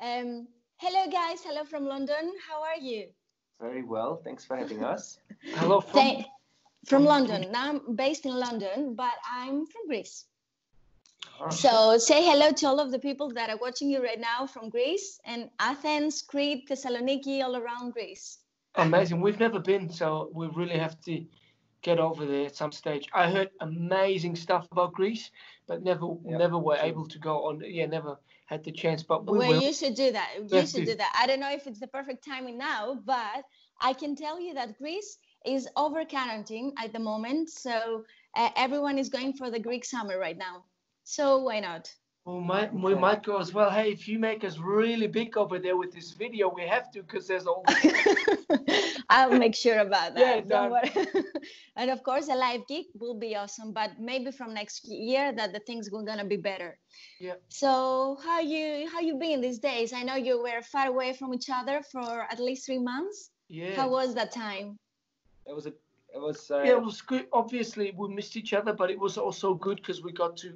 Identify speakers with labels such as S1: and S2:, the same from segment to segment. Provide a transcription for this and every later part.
S1: Um, Hello, guys. Hello from London. How are you?
S2: Very well. Thanks for having us.
S3: Hello
S1: Thank from London. Now I'm based in London, but I'm from Greece. So say hello to all of the people that are watching you right now from Greece and Athens, Crete, Thessaloniki, all around Greece.
S3: Amazing. We've never been, so we really have to get over there at some stage. I heard amazing stuff about Greece, but never were able to go on. Yeah, never had the chance, but we
S1: Well,
S3: will.
S1: you should do that. You should do that. I don't know if it's the perfect timing now, but I can tell you that Greece is over quarantine at the moment. So everyone is going for the Greek summer right now. So why not?
S3: We might go as well. Hey, if you make us really big over there with this video, we have to, because there's all.
S1: I'll make sure about that.
S3: Yeah,
S1: don't worry. And of course, a live gig will be awesome. But maybe from next year that the things are gonna be better.
S3: Yeah.
S1: So how you been these days? I know you were far away from each other for at least 3 months.
S3: Yeah.
S1: How was that time?
S2: It was
S3: it was good. Obviously, we missed each other, but it was also good because we got to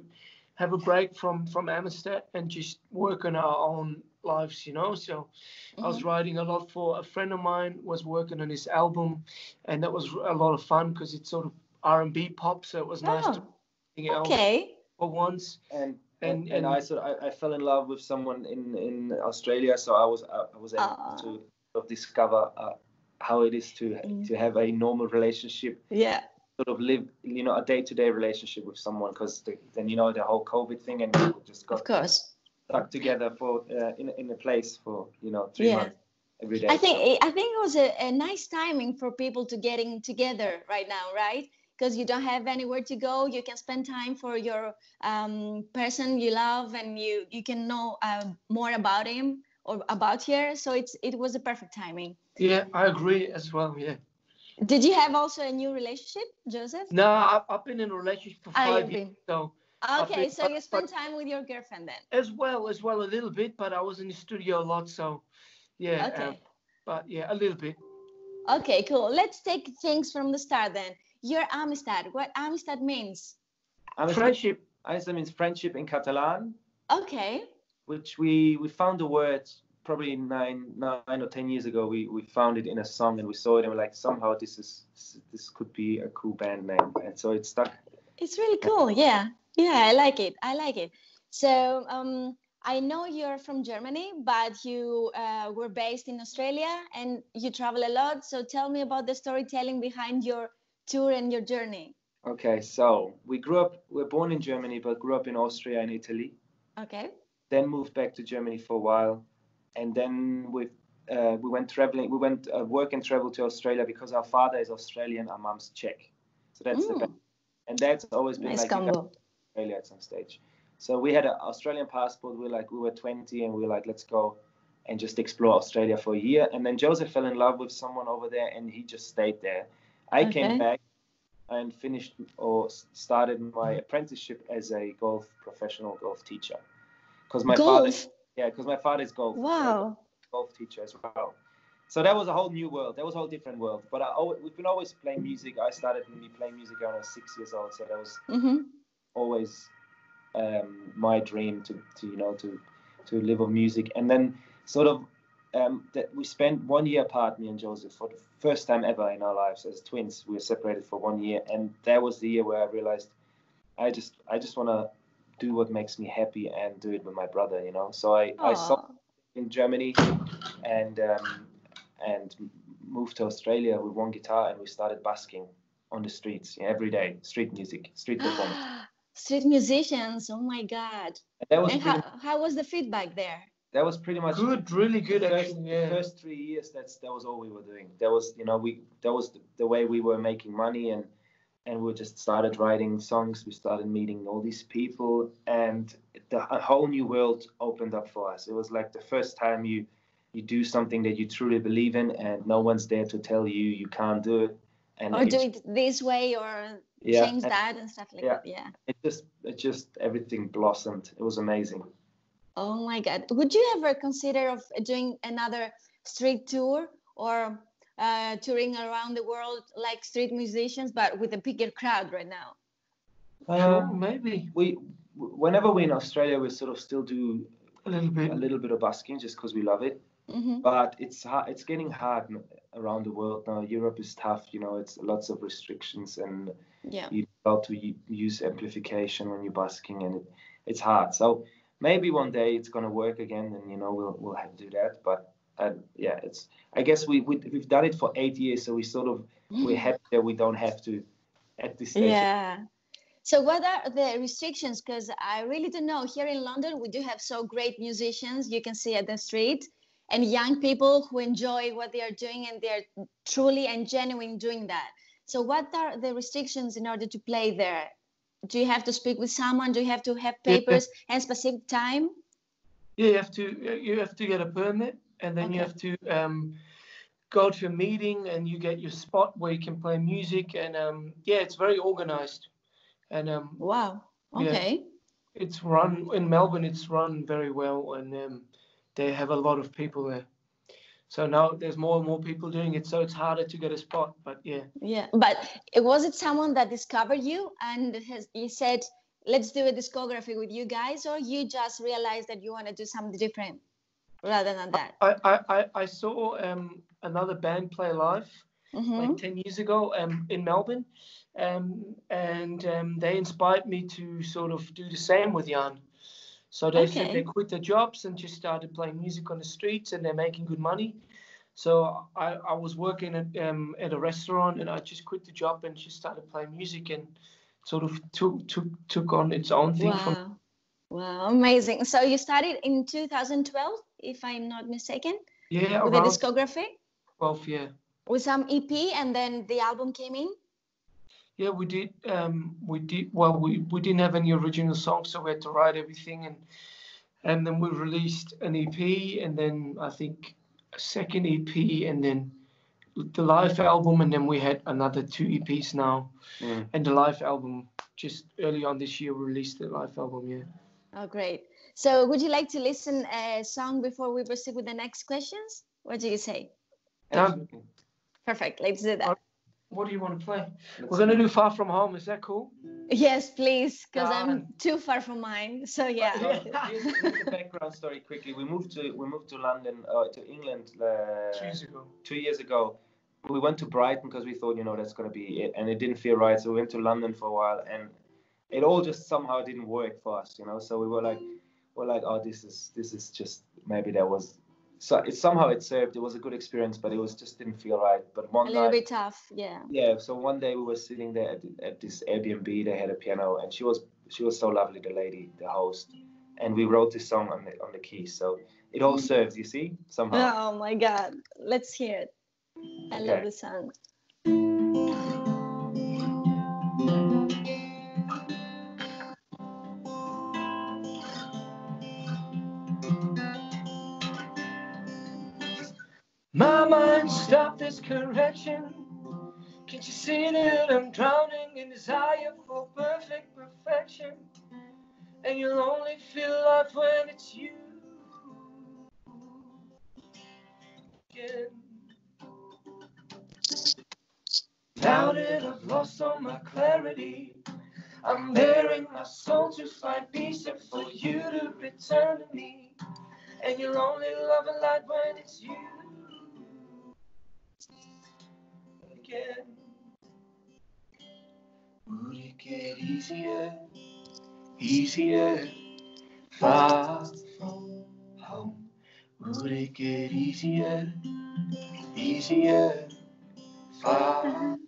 S3: have a break from Amistat and just work on our own lives, you know. So I was writing a lot for a friend of mine, was working on his album, and that was a lot of fun because it's sort of R&B pop, so it was nice to sing it out for once.
S2: And I fell in love with someone in Australia, so I was able to sort of discover how it is to have a normal relationship.
S1: Yeah.
S2: Sort of live, a day-to-day relationship with someone, because then the whole COVID thing, and we just got stuck together for in a place for 3 months every day.
S1: I think it was a nice timing for people to getting together right now, right? Because you don't have anywhere to go, you can spend time for your person you love, and you can know more about him or about her. So it was a perfect timing.
S3: Yeah, I agree as well. Yeah.
S1: Did you have also a new relationship, Joseph?
S3: No, I've been in a relationship for 5 years. So
S1: okay, so you spent time with your girlfriend then?
S3: As well, a little bit, but I was in the studio a lot, so yeah.
S1: Okay.
S3: But yeah, a little bit.
S1: Okay, cool. Let's take things from the start then. Your Amistat, what Amistat means?
S3: Friendship.
S2: Amistat means friendship in Catalan.
S1: Okay.
S2: Which we found the word probably 9 or 10 years ago. We found it in a song, and we saw it, and we're like, somehow this could be a cool band name, and so it stuck.
S1: It's really cool. Yeah, I like it. So I know you're from Germany, but you were based in Australia and you travel a lot. So tell me about the storytelling behind your tour and your journey.
S2: Okay, so we're born in Germany, but grew up in Austria and Italy.
S1: Okay.
S2: Then moved back to Germany for a while, and then we went traveling. We went work and travel to Australia because our father is Australian, our mom's Czech. So that's the best. And that's always been
S1: nice combo.
S2: Australia at some stage. So we had an Australian passport. We were 20, and we were like, let's go and just explore Australia for a year. And then Joseph fell in love with someone over there, and he just stayed there. I came back and finished or started my apprenticeship as a professional golf teacher. Because my father is golf.
S1: Wow.
S2: Golf teacher as well. So that was a whole new world. That was a whole different world. But we've been always playing music. I started playing music when I was 6 years old. So that was always my dream to live on music. And then sort of that we spent 1 year apart, me and Joseph, for the first time ever in our lives as twins. We were separated for 1 year, and that was the year where I realized I just want to do what makes me happy and do it with my brother, So I saw in Germany and moved to Australia with one guitar, and we started busking on the streets every day. Street music, street performance.
S1: Street musicians, oh my God. And how was the feedback there?
S2: That was pretty much
S3: good, really good.
S2: The first 3 years, that was all we were doing. That was the way we were making money, and we just started writing songs. We started meeting all these people, and a whole new world opened up for us. It was like the first time you do something that you truly believe in, and no one's there to tell you can't do it.
S1: Or do it this way, or change that and stuff like that. Yeah.
S2: It just everything blossomed. It was amazing.
S1: Oh my God. Would you ever consider of doing another street tour, or touring around the world like street musicians, but with a bigger crowd right now?
S3: Maybe.
S2: Whenever we're in Australia, we sort of still do
S3: A little bit
S2: of busking just because we love it. But it's hard. It's getting hard around the world now. Europe is tough. You know, it's lots of restrictions, and you have to use amplification when you're busking, and it's hard. So maybe one day it's gonna work again, and you know we'll have to do that. But yeah, it's. I guess we've done it for 8 years, so we're happy that we don't have to at this stage.
S1: Yeah. So what are the restrictions? Because I really don't know. Here in London, we do have so great musicians you can see at the street, and young people who enjoy what they are doing, and they're truly and genuine doing that. So what are the restrictions in order to play there? Do you have to speak with someone? Do you have to have papers and specific time?
S3: Yeah, you have to get a permit, and then you have to go to a meeting, and you get your spot where you can play music, and it's very organized. And
S1: wow, okay.
S3: Yeah, it's run in Melbourne. It's run very well, and they have a lot of people there. So now there's more and more people doing it, so it's harder to get a spot. But
S1: yeah. But was it someone that discovered you and he said, "Let's do a discography with you guys," or you just realized that you want to do something different rather than that?
S3: I saw another band play live like 10 years ago in Melbourne. And they inspired me to sort of do the same with Jan. So they said they quit their jobs and just started playing music on the streets, and they're making good money. So I was working at a restaurant, and I just quit the job and just started playing music, and sort of took on its own thing.
S1: Wow, amazing. So you started in 2012, if I'm not mistaken?
S3: Yeah,
S1: with a discography?
S3: 12, yeah.
S1: With some EP, and then the album came in?
S3: Yeah, we did. Well, we didn't have any original songs, so we had to write everything, and then we released an EP, and then I think a second EP, and then the live album, and then we had another 2 EPs now. And the live album, just early on this year, we released the live album. Yeah.
S1: Oh, great. So would you like to listen a song before we proceed with the next questions? What do you say? Perfect. Let's do that.
S3: What do you want to play? We're going to do Far From Home. Is that cool?
S1: Yes, please, because I'm too far from mine. So yeah.
S2: Here's the background story quickly. We moved to London, to England 2 years ago. We went to Brighton because we thought, that's going to be it, and it didn't feel right. So we went to London for a while, and it all just somehow didn't work for us, So we were like, oh, this is just, maybe that was. So somehow it served. It was a good experience, but it just didn't feel right. But one night,
S1: a little bit tough, yeah.
S2: Yeah. So one day we were sitting there at this Airbnb. They had a piano, and she was so lovely, the lady, the host, and we wrote this song on the keys. So it all serves, you see, somehow.
S1: Oh my God, let's hear it. I love the song.
S3: My mind stopped this correction. Can't you see that I'm drowning in desire for perfect perfection? And you'll only feel life when it's you again. Now that I've lost all my clarity, I'm bearing my soul to find peace and for you to return to me. And you'll only love a light when it's you again. Would it get easier, easier, far from home? Would it get easier, easier, far from home?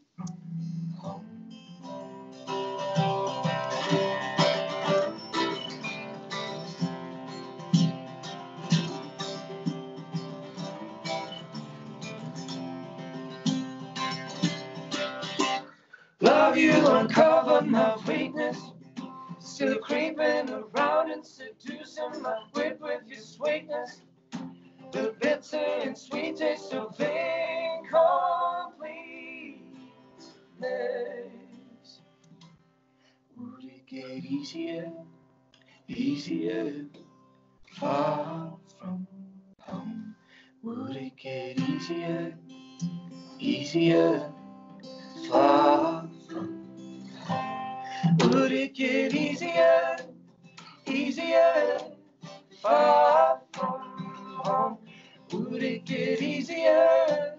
S3: Love you uncovered my weakness, still creeping around and seducing my wit with your sweetness. The bitter and sweet taste of incompleteness. Would it get easier, easier, far from home? Would it get easier, easier, far from home? Would it get easier, easier,
S2: far from home. Would it get easier,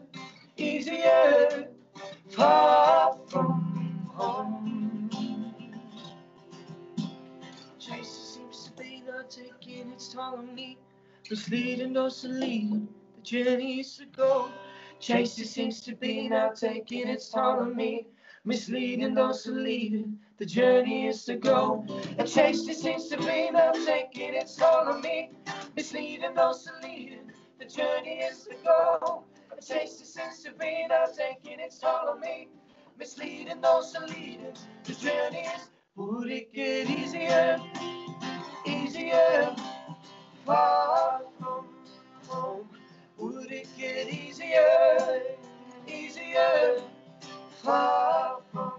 S2: easier, far from home? Chaser seems to be not taking its toll on me. Misleading those to lead the journeys to go. Chaser seems to be now taking its toll on me. Misleading those who lead the journey is to go. A chaser seems to be now taking its toll on me. Misleading those who lead the journey is to go. A chaser seems to be now taking its toll on me. Misleading those who lead the journey is. Would it get easier, easier, far from home? Would it get easier, easier, far from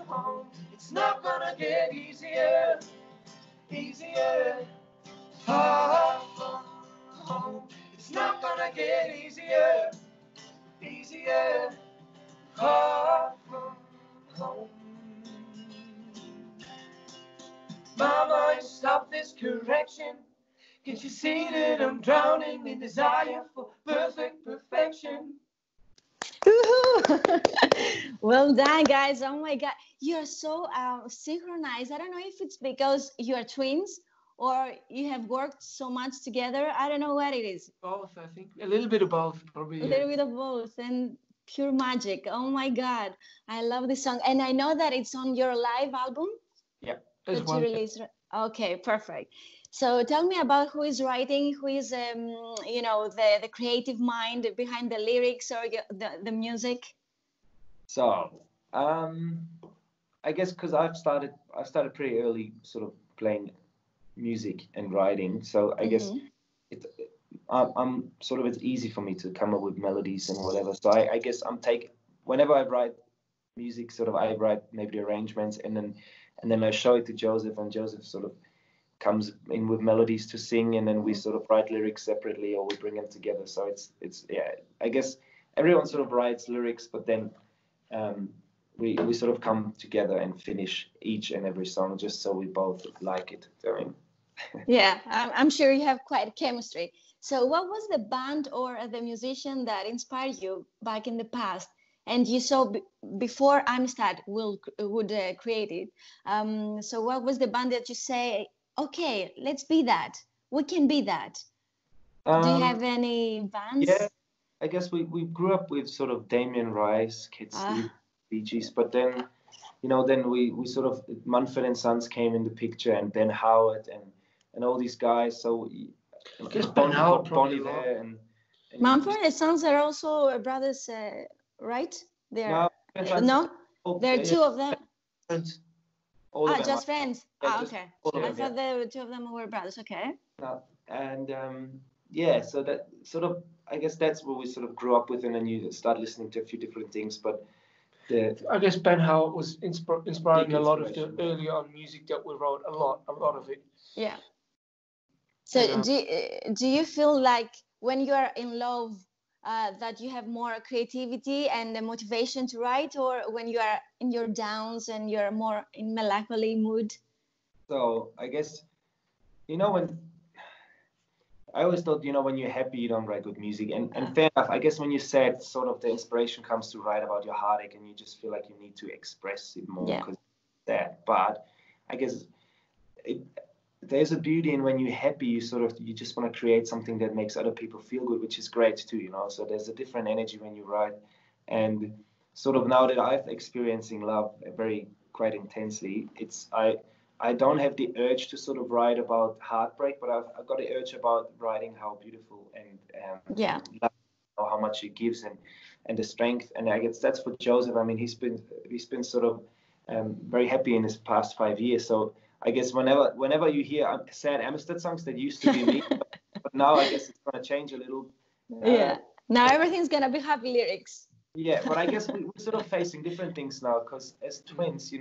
S2: home? It's not gonna get easier, easier, far from home. It's not gonna get easier, easier, far from home. Mama, stop this correction. Can't you see that I'm drowning in desire for perfect perfection?
S1: Well done, guys. Oh my God, you're so synchronized. I don't know if it's because you are twins or you have worked so much together. I don't know what it is.
S3: Both, I think. A little bit of both, probably.
S1: A little bit of both, and pure magic. Oh my God, I love this song, and I know that it's on your live album.
S2: Yeah,
S1: that you released. Okay, perfect. So tell me about who is writing, who is the creative mind behind the lyrics or the music.
S2: So I guess because I started pretty early, sort of playing music and writing. So I guess I'm sort of, it's easy for me to come up with melodies and whatever. So I guess whenever I write music, sort of I write maybe the arrangements and then I show it to Joseph, and Joseph sort of comes in with melodies to sing, and then we sort of write lyrics separately or we bring them together. So it's yeah, I guess everyone sort of writes lyrics, but then we sort of come together and finish each and every song just so we both like it. I mean,
S1: yeah, I'm sure you have quite chemistry. So what was the band or the musician that inspired you back in the past? And you saw before Amistat would create it. So what was the band that you say, okay, let's be that. We can be that. Do you have any bands?
S2: Yeah, I guess we grew up with sort of Damien Rice, Kid Steve, Bee Gees, but then, then we sort of, Mumford and Sons came in the picture, and Ben Howard and all these guys. So Bonnie there and
S1: Mumford and Sons are also brothers, right? There are two of them. Just friends.
S2: Yeah,
S1: okay. I thought the two of them were brothers. Okay.
S2: No, and so that sort of, I guess that's where we sort of grew up with, and then you start listening to a few different things. But
S3: I guess Ben Howard was inspiring a lot of the early on music that we wrote. A lot of it.
S1: Yeah. So do you feel like when you are in love that you have more creativity and the motivation to write, or when you are in your downs and you're more in melancholy mood?
S2: So I guess, when I always thought, when you're happy, you don't write good music. And fair enough, I guess when you're sad, sort of the inspiration comes to write about your heartache, and you just feel like you need to express it more because it's sad. But I guess there's a beauty in when you're happy, you just want to create something that makes other people feel good, which is great too, So there's a different energy when you write. And sort of now that I've experiencing love quite intensely, I don't have the urge to sort of write about heartbreak, but I've got the urge about writing how beautiful and love, how much it gives and the strength. And I guess that's for Joseph. I mean, he's been sort of very happy in his past 5 years. So I guess whenever you hear sad Amistat songs, that used to be me, but now I guess it's going to change a little.
S1: Now everything's going to be happy lyrics.
S2: Yeah, but I guess we're sort of facing different things now, because as twins, you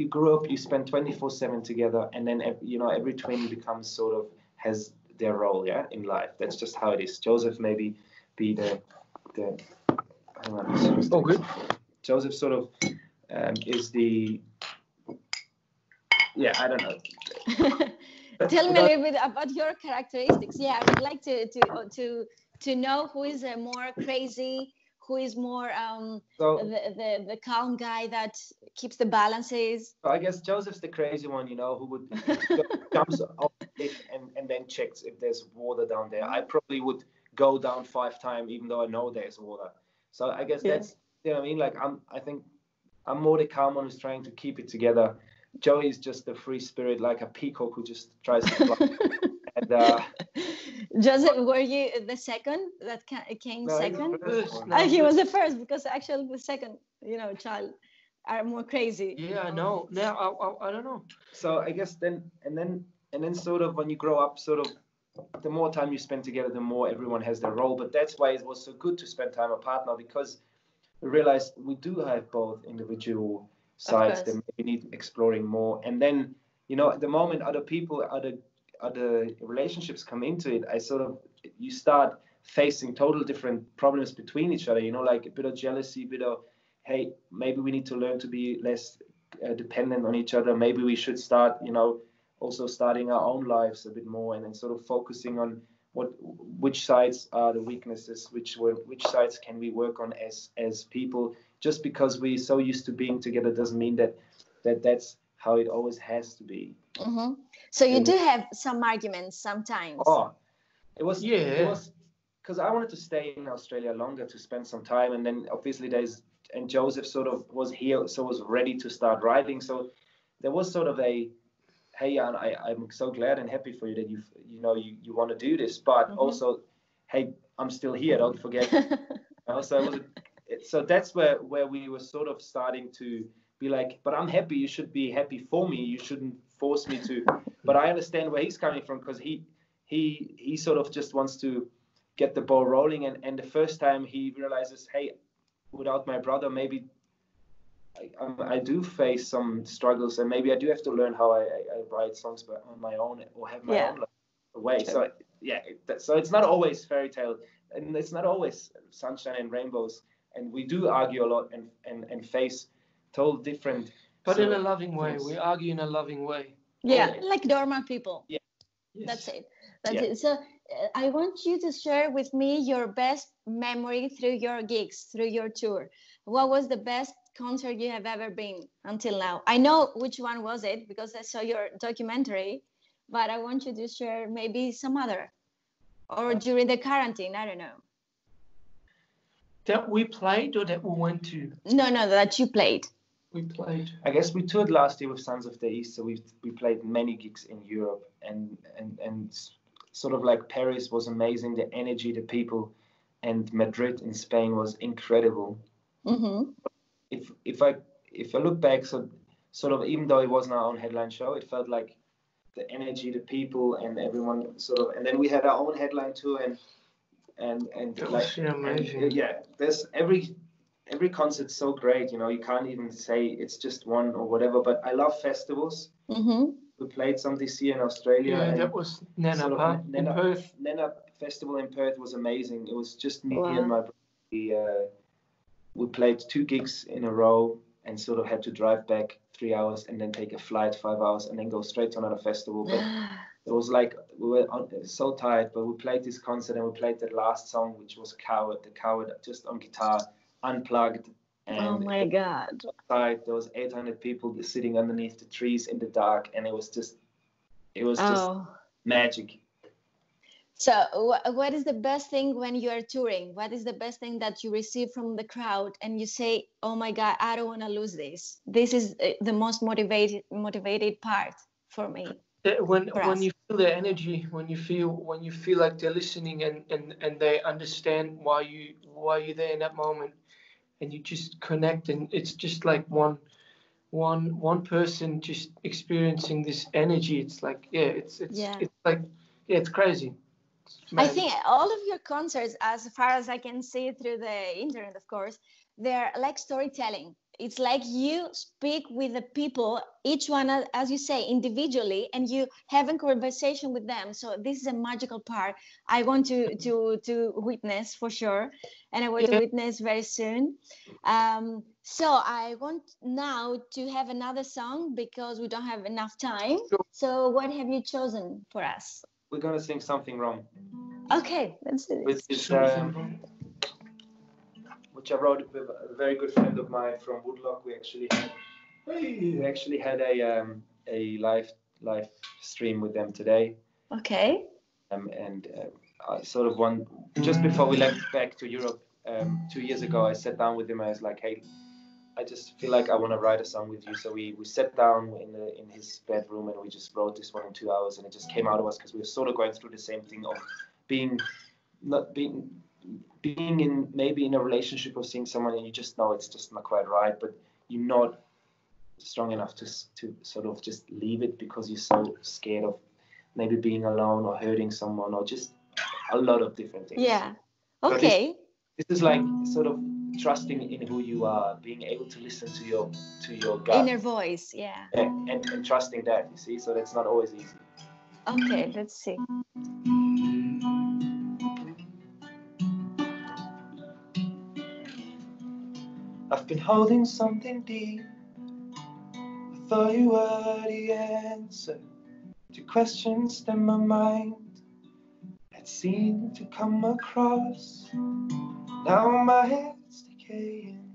S2: grew up, you spend 24/7 together, and then every twin becomes sort of has their role, in life. That's just how it is. Joseph maybe be the hang on.
S3: Oh, good.
S2: Joseph sort of is the I don't know.
S1: Tell me a little bit about your characteristics. Yeah, I would like to know who is more crazy, who is more the calm guy that keeps the balances.
S2: So I guess Joseph's the crazy one, you know, who would jumps off the cliff and then checks if there's water down there. I probably would go down 5 times even though I know there's water. So I guess that's, you know what I mean? Like I think I'm more the calm one who's trying to keep it together. Joey's just a free spirit, like a peacock who just tries to fly. And,
S1: Joseph, were you the second that came second? He was the first, because actually the second, you know, child are more crazy.
S3: Yeah, I know. Now I don't know.
S2: So I guess then sort of when you grow up, sort of the more time you spend together, the more everyone has their role. But that's why it was so good to spend time apart now, because we realized we do have both individual sides that maybe need exploring more. And then, you know, at the moment other people, other relationships come into it, you start facing total different problems between each other, you know, like a bit of jealousy, a bit of, hey, maybe we need to learn to be less dependent on each other. Maybe we should start, you know, also starting our own lives a bit more, and then sort of focusing on which sides are the weaknesses, which sides can we work on as people. Just because we're so used to being together doesn't mean that's how it always has to be.
S1: Mm-hmm. So you do have some arguments sometimes.
S2: Oh, it was because I wanted to stay in Australia longer to spend some time, and then obviously and Joseph sort of was here, so was ready to start writing. So there was sort of a, hey, Jan, I'm so glad and happy for you that you want to do this, but also, hey, I'm still here. Don't forget. So that's where we were sort of starting to be like, but I'm happy. You should be happy for me. You shouldn't force me to. But I understand where he's coming from, because he sort of just wants to get the ball rolling. And the first time he realizes, hey, without my brother, maybe I do face some struggles, and maybe I do have to learn how I write songs on my own, or have my own way. So so it's not always fairy tale, and it's not always sunshine and rainbows, and we do argue a lot and face total different.
S3: But in a loving way, we argue in a loving way.
S1: Yeah, like normal people.
S2: Yeah,
S1: yes. That's it. That's it. So I want you to share with me your best memory through your gigs, through your tour. What was the best concert you have ever been until now? I know which one was it, because I saw your documentary, but I want you to share maybe some other, or during the quarantine, I don't know.
S3: That we played or that we went to?
S1: No, that you played.
S3: We played.
S2: I guess we toured last year with Sons of the East, so we played many gigs in Europe, and sort of like Paris was amazing, the energy, the people, and Madrid in Spain was incredible. Mm-hmm. If I look back, so sort of, even though it wasn't our own headline show, it felt like the energy, the people, and everyone sort of, and then we had our own headline tour, and like,
S3: amazing.
S2: There's every concert's so great, you know, you can't even say it's just one or whatever, but I love festivals. Mm-hmm. We played some this year in Australia.
S3: Yeah, that was Nana in Perth.
S2: Nana Festival in Perth was amazing. It was just me and my brother. We played 2 gigs in a row and sort of had to drive back 3 hours and then take a flight 5 hours and then go straight to another festival. But it was like we were so tired, but we played this concert and we played that last song, which was The Coward, just on guitar, unplugged. And
S1: oh my God.
S2: Outside, there was 800 people sitting underneath the trees in the dark, and it was just magic.
S1: So what is the best thing when you are touring? What is the best thing that you receive from the crowd and you say, oh my God, I don't want to lose this. This is the most motivated part for me.
S3: When you feel their energy, when you feel like they're listening and they understand why you're there in that moment, and you just connect, and it's just like one person just experiencing this energy. It's like it's like it's crazy.
S1: I think all of your concerts, as far as I can see through the internet, of course, they're like storytelling. it's like you speak with the people, each one, as you say, individually, and you have a conversation with them. So this is a magical part I want to witness for sure, and I want to witness very soon. So I want now to have another song because we don't have enough time. So what have you chosen for us?
S2: We're gonna sing Something Wrong.
S1: Okay, let's do this.
S2: Which I wrote with a very good friend of mine from Woodlock. We actually had a live stream with them today.
S1: Okay.
S2: I sort of just before we left back to Europe 2 years ago, I sat down with him. I was like, hey, I just feel like I want to write a song with you. So we sat down in his bedroom and we just wrote this one in 2 hours, and it just came out of us because we were sort of going through the same thing of being in maybe in a relationship or seeing someone and you just know it's just not quite right, but you're not strong enough to sort of just leave it because you're so scared of maybe being alone or hurting someone or just a lot of different things.
S1: Yeah. Okay.
S2: So this is like sort of trusting in who you are, being able to listen to your gut,
S1: inner voice. Yeah.
S2: And trusting that, you see. So that's not always easy.
S1: Okay, let's see.
S2: I've been holding something deep. I thought you were the answer to questions that my mind had seemed to come across. Now my head's decaying,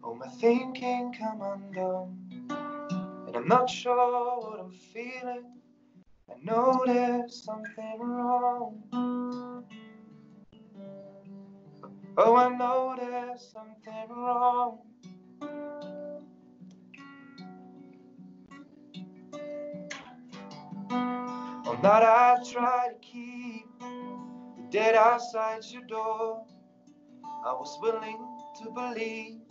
S2: all my thinking come undone, and I'm not sure what I'm feeling. I know there's something wrong. Oh, I know there's something wrong. All night I try to keep the dead outside your door. I was willing to believe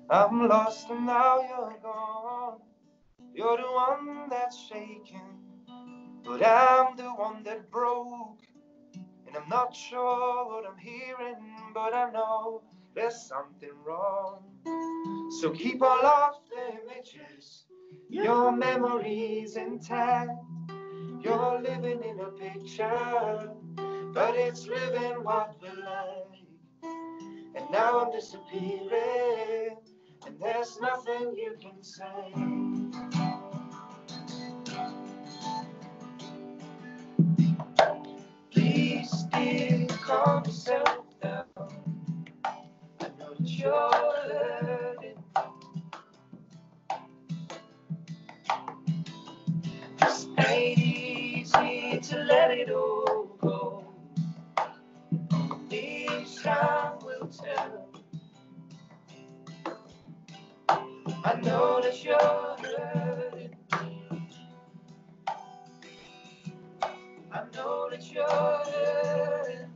S2: I'm lost and now you're gone. You're the one that's shaking, but I'm the one that broke. And I'm not sure what I'm hearing, but I know there's something wrong. So keep all of the images, your memories intact. You're living in a picture, but it's living what we like. And now I'm disappearing, and there's nothing you can say. Please, dear, calm yourself down. I know that you're hurting. This ain't easy to let it all go. Each time will tell. I know that you're hurting. I know that you're hurting.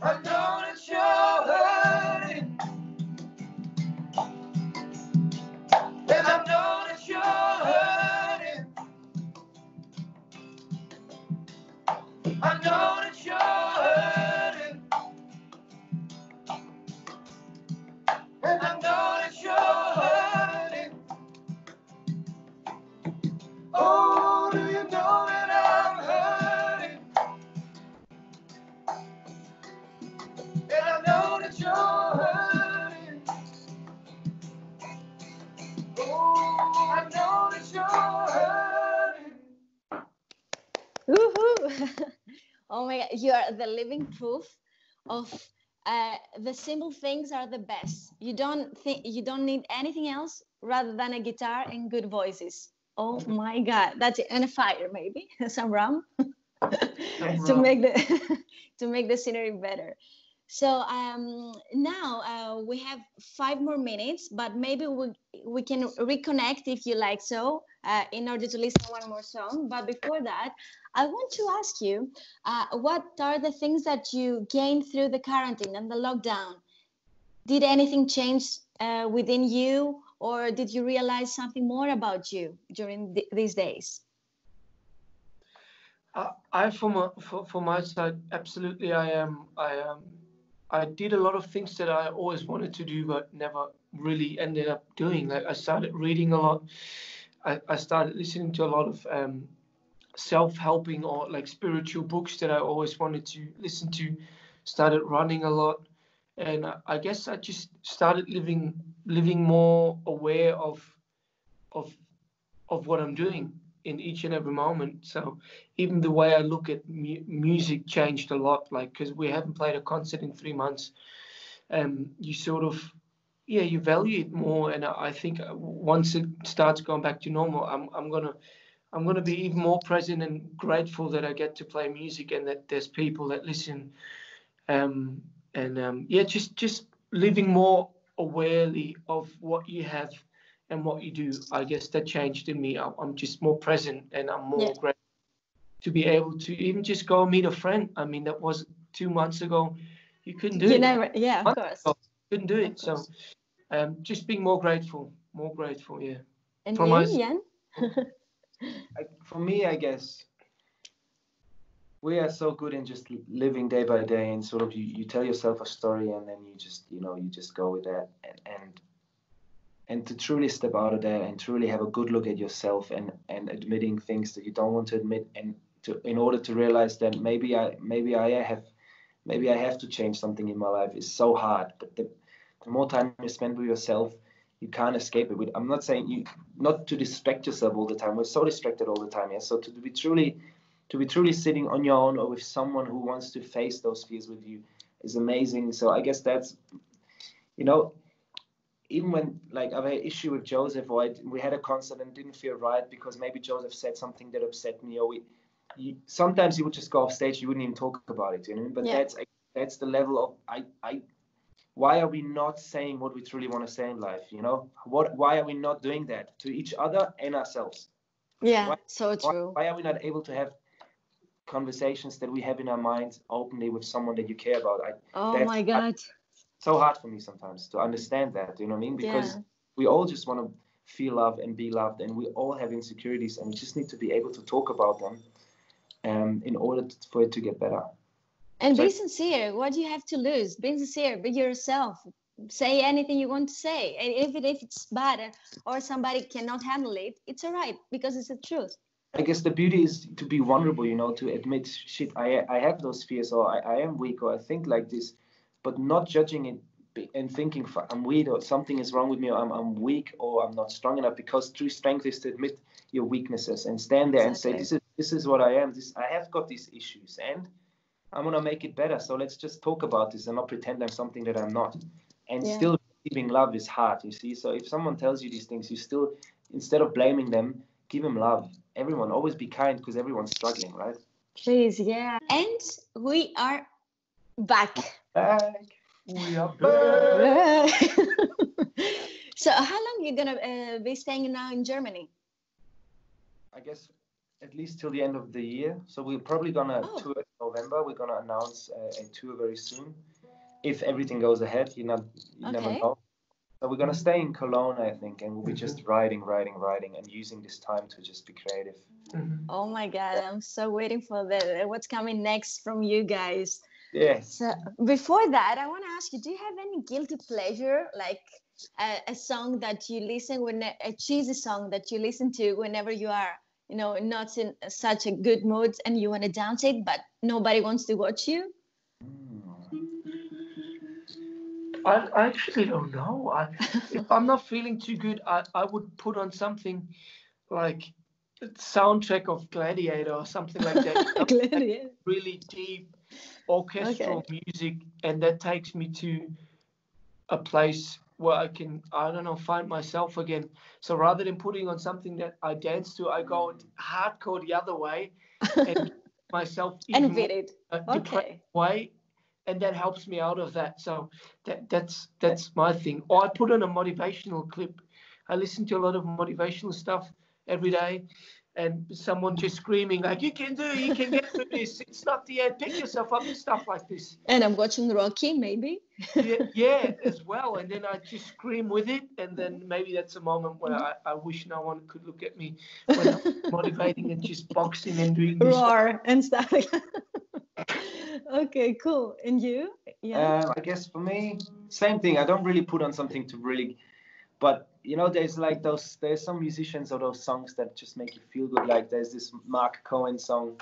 S2: I know that you're hurting. And I know that you're hurting. I know that you're hurting. And I know that you're hurting. Oh, do you know that I'm hurting? And I know that you're hurting. Oh, I know that you're hurting.
S1: Woohoo! Oh my God, you are the living proof of the simple things are the best. You don't need anything else rather than a guitar and good voices. Oh my God, that's it. And a fire, maybe some rum to make the scenery better. So now we have 5 more minutes, but maybe we can reconnect if you like so in order to listen to one more song. But before that, I want to ask you, what are the things that you gained through the quarantine and the lockdown? Did anything change within you, or did you realize something more about you during these days?
S3: For my side, absolutely. I I did a lot of things that I always wanted to do, but never really ended up doing. Like I started reading a lot. I started listening to a lot of self-helping or like spiritual books that I always wanted to listen to. Started running a lot, and I guess I just started living more aware of what I'm doing in each and every moment. So even the way I look at music changed a lot. Like, because we haven't played a concert in 3 months, you sort of, yeah, you value it more. And I think once it starts going back to normal, I'm gonna be even more present and grateful that I get to play music and that there's people that listen. Yeah, just living more awarely of what you have and what you do. I guess that changed in me. I'm just more present, and I'm more grateful to be able to even just go meet a friend. I mean, that was 2 months ago. You couldn't do it.
S1: Never, yeah, of course.
S3: Couldn't do it. So, just being more grateful, yeah.
S1: And you, Jan?
S2: For me, I guess we are so good in just living day by day, and sort of you tell yourself a story, and then you just go with that, and to truly step out of there and truly have a good look at yourself and admitting things that you don't want to admit, and in order to realize that maybe I have to change something in my life is so hard. But the more time you spend with yourself, you can't escape it. I'm not saying you not to distract yourself all the time. We're so distracted all the time. Yeah. So to be truly sitting on your own or with someone who wants to face those fears with you is amazing. So I guess that's, even when like I had an issue with Joseph, or we had a concert and didn't feel right because maybe Joseph said something that upset me, or sometimes you would just go off stage, you wouldn't even talk about it, But that's the level of why are we not saying what we truly want to say in life? Why are we not doing that to each other and ourselves?
S1: Yeah, so true.
S2: Why are we not able to have conversations that we have in our minds openly with someone that you care about?
S1: My God.
S2: So hard for me sometimes to understand that, you know what I mean? Because we all just want to feel loved and be loved, and we all have insecurities, and we just need to be able to talk about them in order for it to get better.
S1: And be sincere. What do you have to lose? Be sincere. Be yourself. Say anything you want to say. And even if it's bad or somebody cannot handle it, it's all right, because it's the truth.
S2: I guess the beauty is to be vulnerable, to admit, shit, I have those fears, or I am weak, or I think like this, but not judging it and thinking I'm weak, or something is wrong with me, or I'm weak, or I'm not strong enough. Because true strength is to admit your weaknesses and stand there and say, this is what I am. I have got these issues, and I'm gonna make it better. So let's just talk about this and not pretend I'm something that I'm not. And still giving love is hard, you see. So if someone tells you these things, you still, instead of blaming them, give them love. Everyone, always be kind, because everyone's struggling, right?
S1: Please, yeah. And we are back.
S3: We are back.
S1: So how long are you gonna be staying now in Germany?
S2: I guess at least till the end of the year. So we're probably gonna tour in November. We're gonna announce a tour very soon, if everything goes ahead. You never know. So we're gonna stay in Cologne, I think, and we'll be just writing, and using this time to just be creative.
S1: Oh my God, I'm so waiting for what's coming next from you guys.
S2: Yes.
S1: So before that, I want to ask you: do you have any guilty pleasure, like a song that you listen a cheesy song that you listen to whenever you are, not in such a good mood and you want to dance it, but nobody wants to watch you?
S3: I actually don't know. If I'm not feeling too good, I would put on something like the soundtrack of Gladiator or something like that.
S1: Gladiator.
S3: Like really deep orchestral music, and that takes me to a place where I can, find myself again. So rather than putting on something that I dance to, I go hardcore the other way and myself even
S1: and fit it.
S3: way. And that helps me out of that. So that's my thing. Or I put on a motivational clip. I listen to a lot of motivational stuff every day, and someone just screaming like, "You can do it, you can get through this. It's not the end. Pick yourself up," and stuff like this.
S1: And I'm watching Rocky, maybe.
S3: yeah, as well. And then I just scream with it, and then maybe that's a moment where I wish no one could look at me when I'm motivating and just boxing and doing this.
S1: Roar and stuff like that. Okay, cool. And you? Yeah.
S2: I guess for me, same thing. I don't really put on something to really, but you know, there's like there's some musicians or those songs that just make you feel good. Like there's this Mark Cohen song.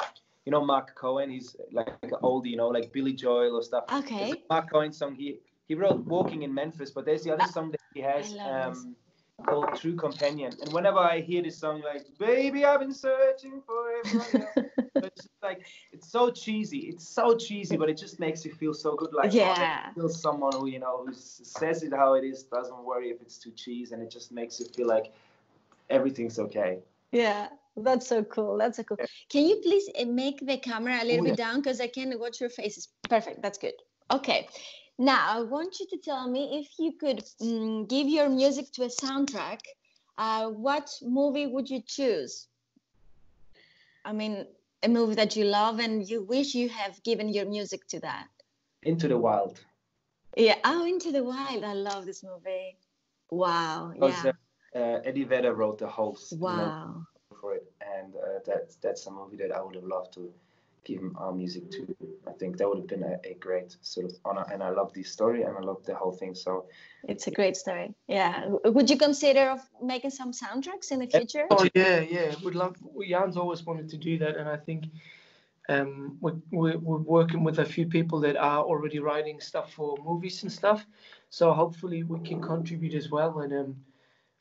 S2: You know, Mark Cohen, he's like an oldie, you know, like Billy Joel or stuff. There's a
S1: Okay.
S2: Mark Cohen song. He wrote Walking in Memphis, but there's the other song that he
S1: I
S2: has
S1: love this.
S2: called True Companion. And whenever I hear this song, like, baby, I've been searching for everyone else. It's just like, it's so cheesy. It's so cheesy, but it just makes you feel so good. Like, oh,
S1: Yeah.
S2: I feel someone who, you know, who says it how it is, doesn't worry if it's too cheesy, and it just makes you feel like everything's okay.
S1: Yeah. That's so cool. That's so cool. Can you please make the camera a little bit down because I can't watch your faces? Perfect. That's good. Okay. Now, I want you to tell me if you could give your music to a soundtrack, what movie would you choose? I mean, a movie that you love and you wish you have given your music to that.
S2: Into the Wild.
S1: Yeah. Oh, Into the Wild. I love this movie. Wow.
S2: Because
S1: Yeah.
S2: Eddie Vedder wrote the whole
S1: Wow.
S2: for it, and that's a movie that I would have loved to give our music to. I think that would have been a great sort of honor, and I love the story and I love the whole thing. So
S1: it's a great story. Yeah. Would you consider of making some soundtracks in the future?
S3: Oh yeah. Would love. Jan's always wanted to do that, and I think we're working with a few people that are already writing stuff for movies and stuff. So hopefully we can contribute as well. And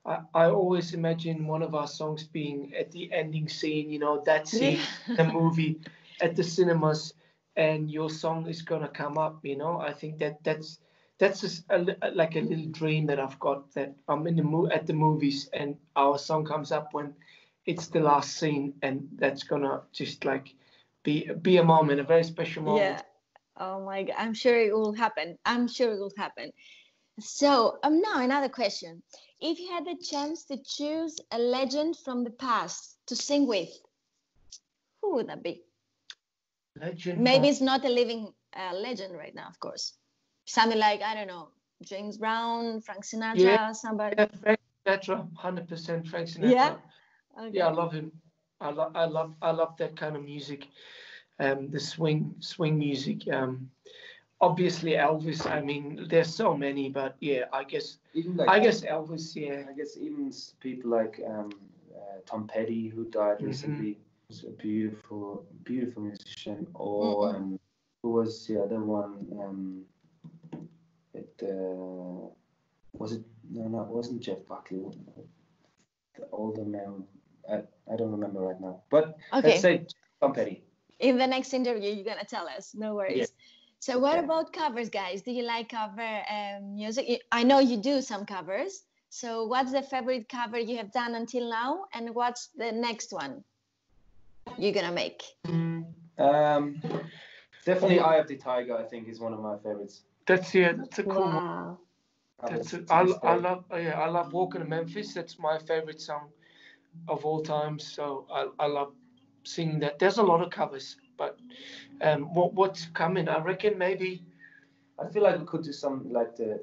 S3: I always imagine one of our songs being at the ending scene, you know, that scene, the movie at the cinemas, and your song is gonna come up. You know, I think that's just like a little dream that I've got, that I'm in at the movies and our song comes up when it's the last scene, and that's gonna just like be a moment, a very special moment.
S1: Yeah. Oh my God. I'm sure it will happen. I'm sure it will happen. So now another question. If you had the chance to choose a legend from the past to sing with, who would that be?
S3: Legend.
S1: Maybe it's not a living legend right now, of course. Something like, I don't know, James Brown, Frank Sinatra, somebody.
S3: Yeah, Frank Sinatra, 100% Frank Sinatra.
S1: Yeah. Okay.
S3: Yeah, I love him. I love that kind of music. The swing music. Obviously Elvis. I mean, there's so many, but yeah, I guess Elvis. Yeah,
S2: I guess even people like Tom Petty, who died recently, was a beautiful musician. Or who was the other one? Was it? No, it wasn't Jeff Buckley. The older man. I don't remember right now. But let's say Tom Petty.
S1: In the next interview, you're gonna tell us. No worries.
S2: Yeah.
S1: So what about covers, guys? Do you like cover music? I know you do some covers. So what's the favorite cover you have done until now? And what's the next one you're going to make?
S2: Definitely Eye of the Tiger, I think, is one of my favorites.
S3: That's a cool one. I love Walking to Memphis. That's my favorite song of all time. So I love singing that. There's a lot of covers. But what's coming? I reckon maybe.
S2: I feel like we could do some like the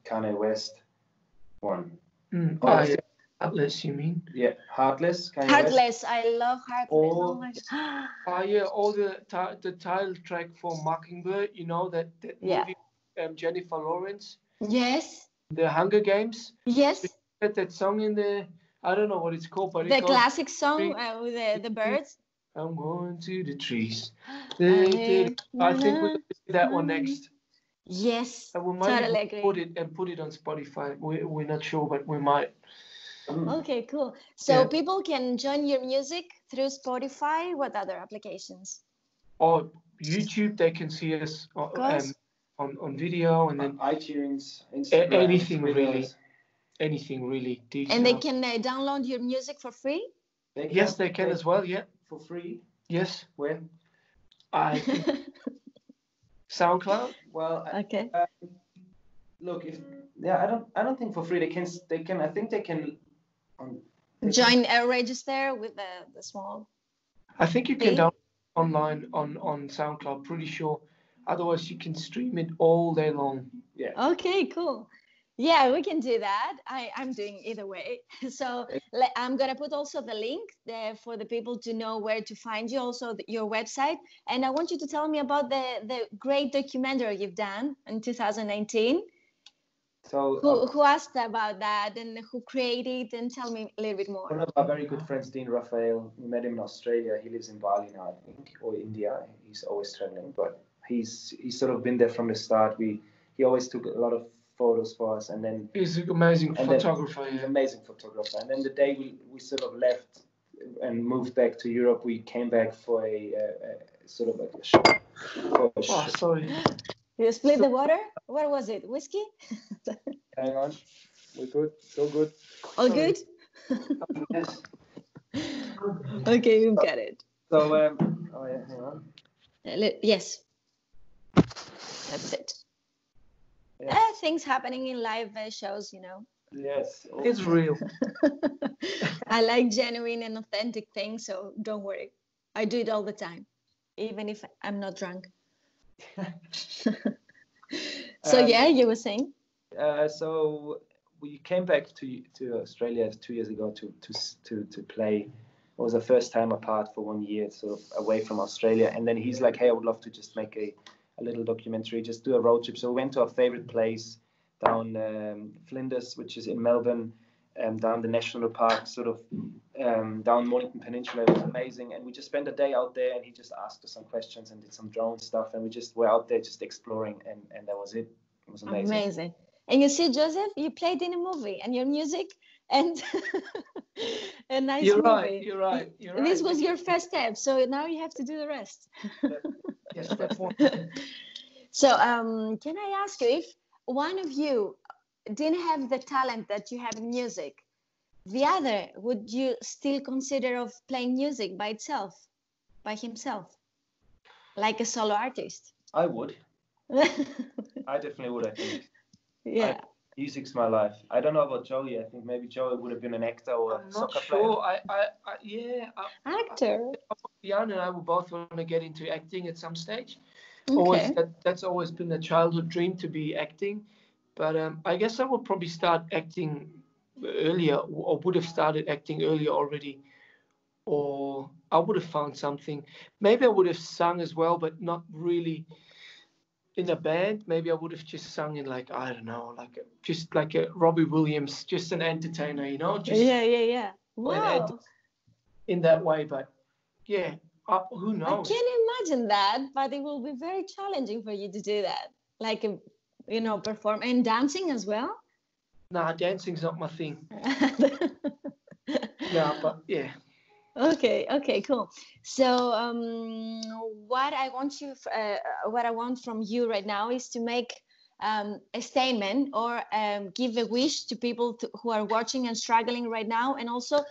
S2: Kanye West one.
S3: Heartless, you mean?
S2: Yeah, Heartless.
S1: Heartless. West. I love Heartless.
S3: Oh my God. Yeah, all the title track for Mockingbird. You know that movie, Jennifer Lawrence.
S1: Yes.
S3: The Hunger Games.
S1: Yes.
S3: That song in the. I don't know what it's called, but
S1: the classic song with the birds.
S3: I'm going to the trees. I think we're going to do that one next.
S1: Yes,
S3: and we might put it on Spotify. We're not sure, but we might.
S1: Okay, cool. So people can join your music through Spotify. What other applications?
S3: Or YouTube, they can see us on video, and then
S2: iTunes, Instagram,
S3: anything really.
S1: And they can download your music for free?
S3: Yes, they can as well. Yeah,
S2: for free.
S3: Yes.
S2: Where?
S3: I think SoundCloud.
S2: Well,
S1: okay.
S2: Look, I don't think for free. They can. I think they can.
S1: Join a register with the small.
S3: I think you can download online on SoundCloud. Pretty sure. Otherwise, you can stream it all day long.
S2: Yeah.
S1: Okay, cool. Yeah, we can do that. I'm doing either way. So I'm going to put also the link there for the people to know where to find you, also your website. And I want you to tell me about the great documentary you've done in 2019.
S2: So
S1: who asked about that and who created, and tell me a little bit more.
S2: One of our very good friends, Dean Raphael, we met him in Australia. He lives in Bali now, I think, or India. He's always traveling, but he's sort of been there from the start. He always took a lot of photos for us, and then
S3: he's an amazing photographer.
S2: He's an amazing photographer. And then the day we sort of left and moved back to Europe, we came back for a sort of like a shot.
S3: Oh, sorry.
S1: You split the water? What was it? Whiskey?
S2: Hang on. We're good. Still good.
S1: All good?
S2: Yes.
S1: Okay, we've got it.
S2: So, oh yeah, hang on.
S1: Yes. That's it.
S2: Yeah.
S1: Things happening in live shows,
S3: Yes. It's real.
S1: I like genuine and authentic things, so don't worry. I do it all the time, even if I'm not drunk. So yeah, you were saying?
S2: So we came back to Australia 2 years ago to play. It was the first time apart for 1 year, sort of away from Australia. And then he's like, hey, I would love to just make a little documentary, just do a road trip. So we went to our favorite place down Flinders, which is in Melbourne, down the national park, sort of down Mornington Peninsula. It was amazing. And we just spent a day out there, and he just asked us some questions and did some drone stuff. And we just were out there just exploring, and that was it. It was amazing.
S1: Amazing. And you see, Joseph, you played in a movie, and your music and a nice movie.
S3: You're right.
S1: This was your first step, so now you have to do the rest.
S3: Yes, step one.
S1: So, can I ask you, if one of you didn't have the talent that you have in music, the other, would you still consider of playing music by himself, like a solo artist?
S2: I would. I definitely would, I think.
S1: Yeah.
S3: Music's my life. I don't know about Joey. I think maybe Joey would have been an actor or a soccer player.
S1: Actor.
S3: Jan and I will both want to get into acting at some stage.
S1: Okay.
S3: That's always been a childhood dream to be acting. But I guess I would probably start acting earlier, or would have started acting earlier already. Or I would have found something. Maybe I would have sung as well, but not really in a band. Maybe I would have just sung in, like, I don't know, just like a Robbie Williams, just an entertainer, Just,
S1: yeah. Wow.
S3: In that way, but yeah, who knows?
S1: I can imagine that, but it will be very challenging for you to do that. Like, perform and dancing as well.
S3: Nah, dancing's not my thing. Yeah, but yeah.
S1: Okay, cool. So, what I want from you right now is to make a statement or give a wish to people who are watching and struggling right now, and also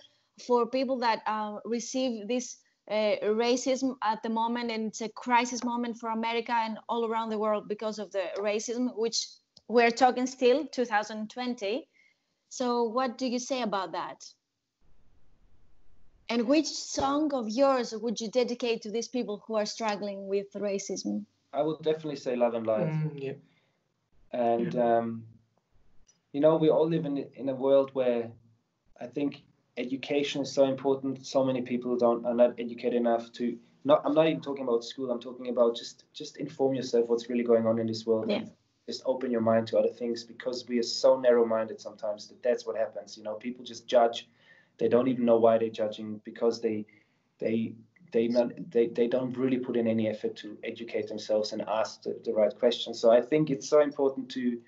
S1: for people that receive this racism at the moment, and it's a crisis moment for America and all around the world because of the racism, which we're talking still 2020. So, what do you say about that? And which song of yours would you dedicate to these people who are struggling with racism?
S2: I would definitely say Love and Life.
S3: Yeah.
S2: And, we all live in a world where I think education is so important. So many people are not educated enough to... I'm not even talking about school. I'm talking about just inform yourself what's really going on in this world.
S1: Yeah.
S2: Just open your mind to other things, because we are so narrow-minded sometimes that's what happens. People just judge. They don't even know why they're judging, because they don't really put in any effort to educate themselves and ask the right questions. So I think it's so important to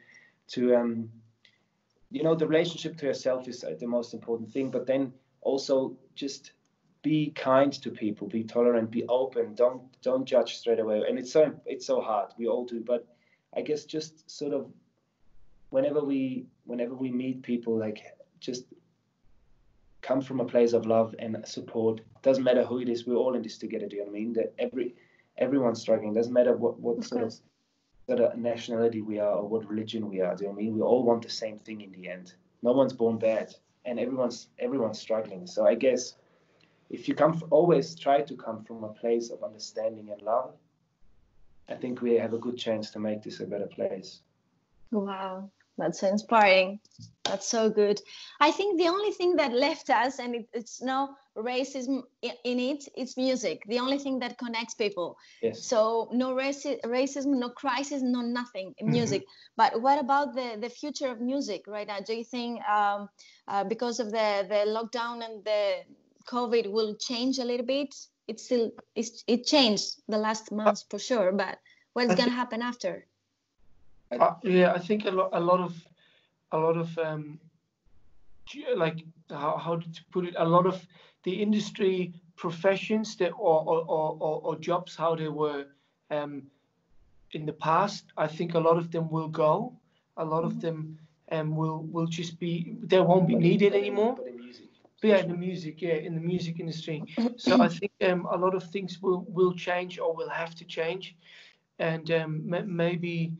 S2: the relationship to yourself is the most important thing, but then also just be kind to people, be tolerant, be open, don't judge straight away. And it's so hard. We all do, but I guess just sort of whenever we meet people, like, just come from a place of love and support. Doesn't matter who it is, we're all in this together. Do you know what I mean? That everyone's struggling. Doesn't matter what sort of nationality we are or what religion we are. Do you know what I mean? We all want the same thing in the end. No one's born bad, and everyone's struggling. So I guess if you always try to come from a place of understanding and love, I think we have a good chance to make this a better place.
S1: Wow. That's so inspiring. That's so good. I think the only thing that left us, and it's no racism in it, it's music. The only thing that connects people.
S2: Yes.
S1: So no racism, no crisis, no nothing in music. But what about the future of music right now? Do you think because of the lockdown and the COVID will change a little bit? It changed the last months for sure, but what's going to happen after?
S3: Yeah, I think a lot of like how to put it, a lot of the industry professions that or jobs how they were in the past, I think a lot of them will go. A lot of them will just be, they won't be needed anymore.
S2: But in music.
S3: Yeah, in the music industry. So I think a lot of things will change or will have to change, and maybe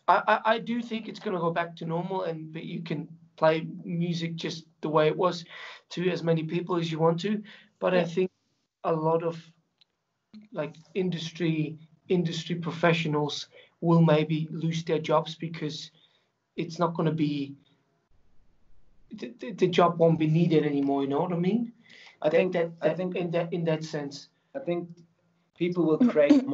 S3: I do think it's going to go back to normal, but you can play music just the way it was to as many people as you want to. But I think a lot of like industry professionals will maybe lose their jobs because it's not going to be, the job won't be needed anymore. You know what I mean? I think in that sense,
S2: I think people will crave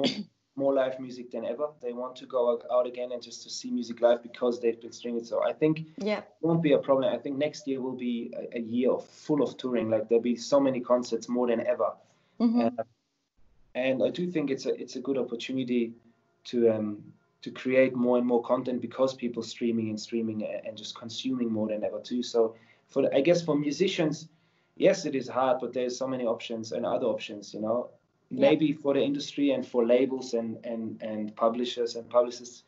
S2: more live music than ever. They want to go out again and just to see music live because they've been streaming. So I think it won't be a problem. I think next year will be a year full of touring. Like there'll be so many concerts more than ever. And I do think it's a good opportunity to create more and more content because people streaming and just consuming more than ever too. So I guess for musicians, yes, it is hard, but there's so many options and other options, you know. Maybe for the industry and for labels and publishers and publicists,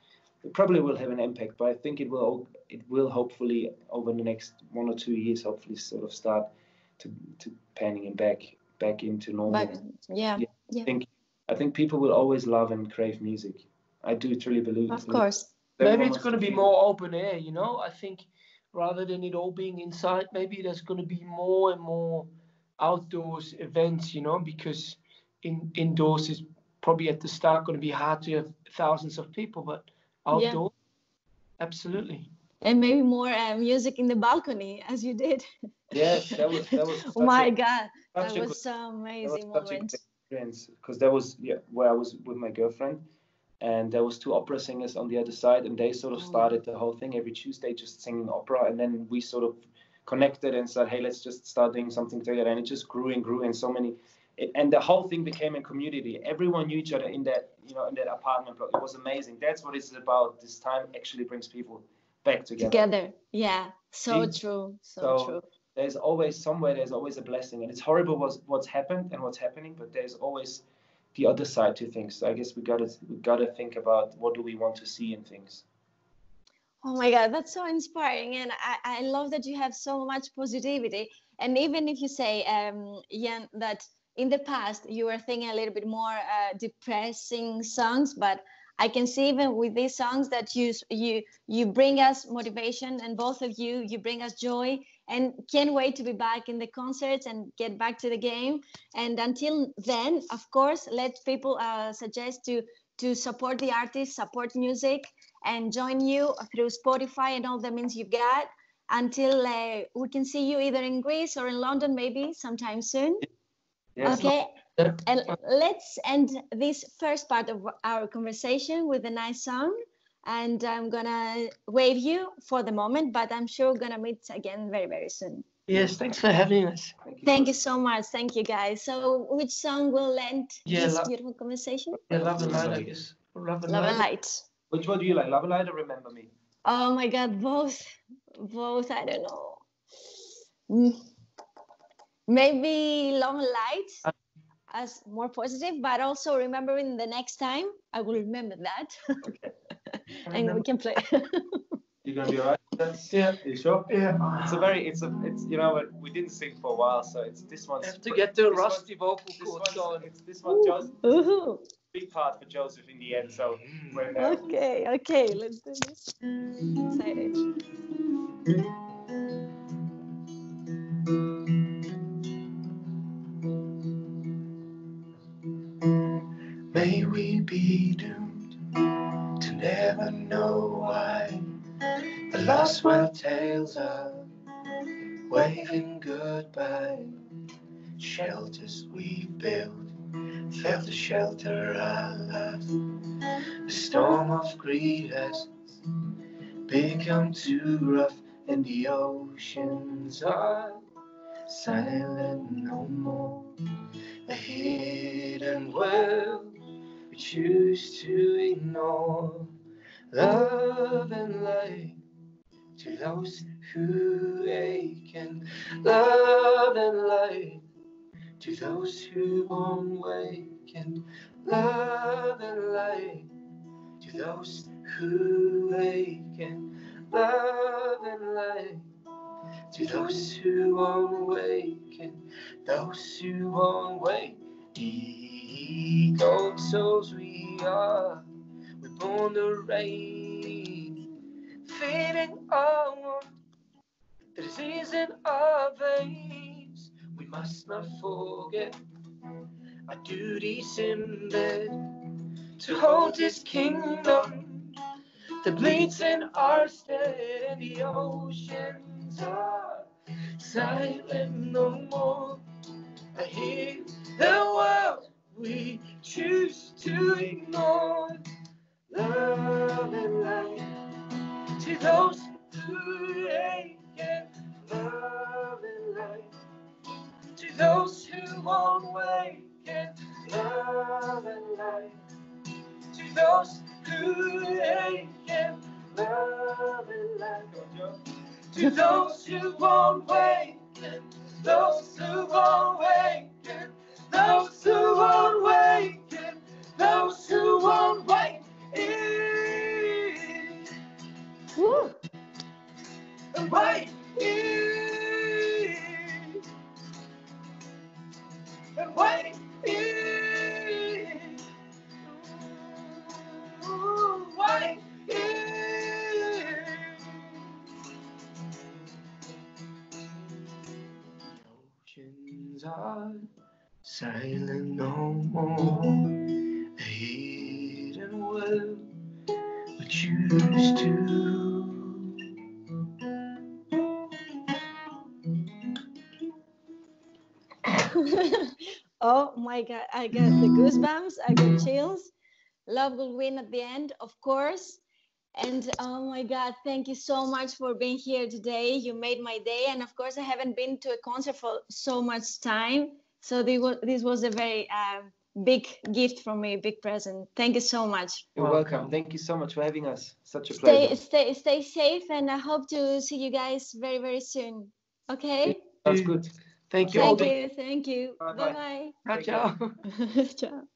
S2: it probably will have an impact. But I think it will hopefully over the next 1 or 2 years, hopefully sort of start to panning and back into normal. I think people will always love and crave music. I do truly believe.
S1: Of course.
S3: Maybe it's going to be more open air, you know. I think rather than it all being inside, maybe there's going to be more and more outdoors events, you know, because indoors is probably at the start going to be hard to have thousands of people, but outdoors, absolutely.
S1: And maybe more music in the balcony, as you did.
S2: Yes, that was.
S1: Oh my God, that was so amazing moment.
S2: Because that was where I was with my girlfriend, and there was 2 opera singers on the other side, and they sort of started the whole thing every Tuesday just singing opera, and then we sort of connected and said, hey, let's just start doing something together, and it just grew and grew, and so many. And the whole thing became a community. Everyone knew each other in that apartment block. It was amazing. That's what it's about. This time actually brings people back together.
S1: Yeah, so true. So true.
S2: There's always a blessing, and it's horrible what's happened and what's happening, but there's always the other side to things. So I guess we gotta think about what do we want to see in things.
S1: Oh my God, that's so inspiring, and I love that you have so much positivity. And even if you say, Jan, that in the past you were thinking a little bit more depressing songs, but I can see even with these songs that you bring us motivation, and both of you bring us joy, and can't wait to be back in the concerts and get back to the game. And until then, of course, let people suggest to support the artists, support music, and join you through Spotify and all the means you've got until we can see you either in Greece or in London, maybe sometime soon. Yes. Okay. And let's end this first part of our conversation with a nice song. And I'm going to wave you for the moment, but I'm sure we're going to meet again very, very soon.
S3: Yes, thanks for having us.
S1: Thank you so much. Thank you, guys. So which song will end this beautiful conversation?
S3: Yeah, Love and Light, I guess.
S1: Love and Light.
S2: Which one do you like, Love and Light or Remember Me?
S1: Oh my God, both. I don't know. Maybe Love and Light as more positive, but also remembering the next time. I will remember that. Okay. And we can play.
S2: You're gonna be alright? Yeah. You sure?
S3: Yeah.
S2: It's you know, we didn't sing for a while, so it's this one.
S3: Have to get the rusty vocal cords going.
S2: It's this one, Joseph. Big part for Joseph in the end. So
S1: okay, let's do this. Excited.
S3: May we be doomed to never know last while tales are waving goodbye. Shelters we built failed to shelter our lives. The storm of greed has become too rough, and the oceans are silent no more. A hidden world we choose to ignore. Love and light to those who awaken. Love and light to those who won't waken. Love and light to those who awaken. Love and light to those who won't waken. Those who won't wake. Gold souls we are. We're born to reign. Feeding on the disease in our veins. We must not forget our duties in bed to hold His kingdom that bleeds in our stead, and the oceans are silent no more. I hear the world we choose to ignore. Love and light to those who awaken. Love and light to those who won't waken. Love and light to those who awaken. Love and light to those who won't waken. Those who won't waken. Those who won't waken. Those who won't waken.
S1: Woo.
S3: And wait. And wait. Wait. Oceans are silent no more. A hidden world we choose to.
S1: Oh my God, I got the goosebumps, I got chills. Love will win at the end, of course. And oh my God, thank you so much for being here today. You made my day. And of course, I haven't been to a concert for so much time. So this was a very big gift from me, big present. Thank you so much.
S2: You're welcome. Thank you so much for having us. Such a pleasure.
S1: Stay safe, and I hope to see you guys very, very soon. Okay?
S2: Sounds good.
S3: Thank you.
S1: Thank you.
S2: Bye-bye.
S1: Bye-bye.
S3: Ciao.
S1: Ciao.